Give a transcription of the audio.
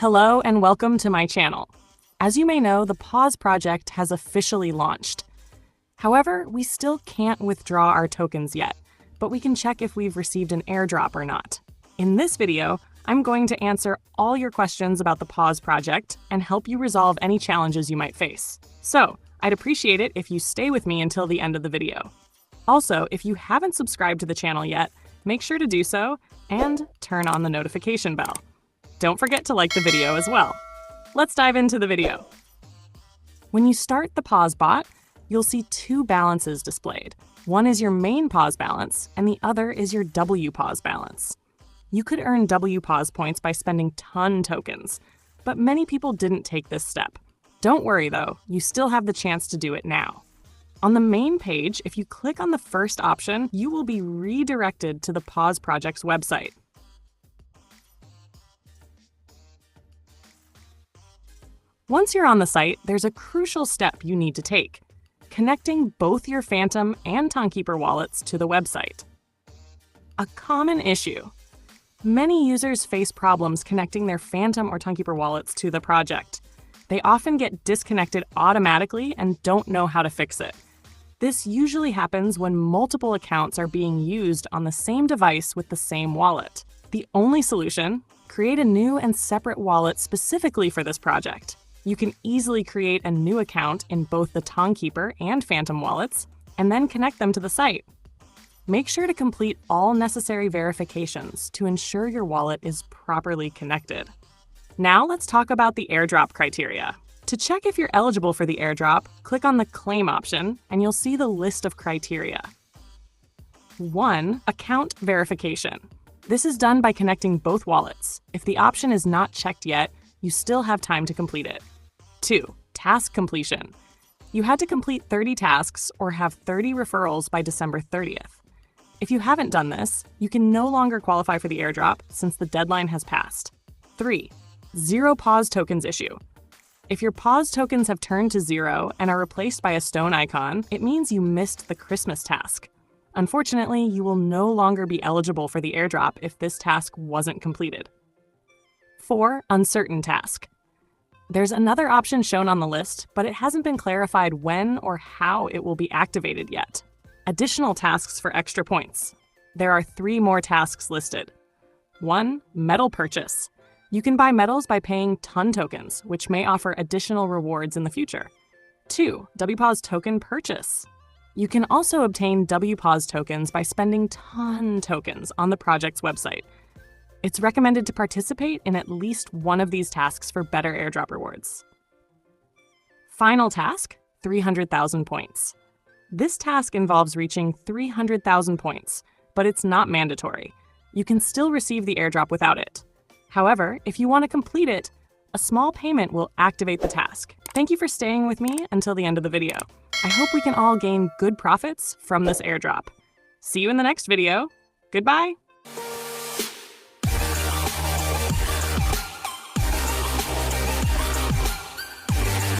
Hello and welcome to my channel. As you may know, the Paws project has officially launched. However, we still can't withdraw our tokens yet, but we can check if we've received an airdrop or not. In this video, I'm going to answer all your questions about the Paws project and help you resolve any challenges you might face. So, I'd appreciate it if you stay with me until the end of the video. Also, if you haven't subscribed to the channel yet, make sure to do so and turn on the notification bell. Don't forget to like the video as well. Let's dive into the video. When you start the Paws bot, you'll see two balances displayed. One is your main Paws balance, and the other is your W Paws balance. You could earn W Paws points by spending ton tokens, but many people didn't take this step. Don't worry though, you still have the chance to do it now. On the main page, if you click on the first option, you will be redirected to the Paws project's website. Once you're on the site, there's a crucial step you need to take: connecting both your Phantom and Timekeeper wallets to the website. A common issue. Many users face problems connecting their Phantom or Timekeeper wallets to the project. They often get disconnected automatically and don't know how to fix it. This usually happens when multiple accounts are being used on the same device with the same wallet. The only solution: create a new and separate wallet specifically for this project. You can easily create a new account in both the Timekeeper and Phantom wallets, and then connect them to the site. Make sure to complete all necessary verifications to ensure your wallet is properly connected. Now let's talk about the airdrop criteria. To check if you're eligible for the airdrop, click on the Claim option, and you'll see the list of criteria. 1. Account verification. This is done by connecting both wallets. If the option is not checked yet, you still have time to complete it. 2. Task completion. You had to complete 30 tasks or have 30 referrals by December 30th. If you haven't done this, you can no longer qualify for the airdrop since the deadline has passed. 3. Zero Paws tokens issue. If your Paws tokens have turned to 0 and are replaced by a stone icon, it means you missed the Christmas task. Unfortunately, you will no longer be eligible for the airdrop if this task wasn't completed. 4. Uncertain task. There's another option shown on the list, but it hasn't been clarified when or how it will be activated yet. Additional tasks for extra points. There are 3 more tasks listed. 1. Medal purchase. You can buy medals by paying ton tokens, which may offer additional rewards in the future. 2. WPaws token purchase. You can also obtain WPaws tokens by spending ton tokens on the project's website. It's recommended to participate in at least one of these tasks for better airdrop rewards. Final task, 300,000 points. This task involves reaching 300,000 points, but it's not mandatory. You can still receive the airdrop without it. However, if you want to complete it, a small payment will activate the task. Thank you for staying with me until the end of the video. I hope we can all gain good profits from this airdrop. See you in the next video. Goodbye.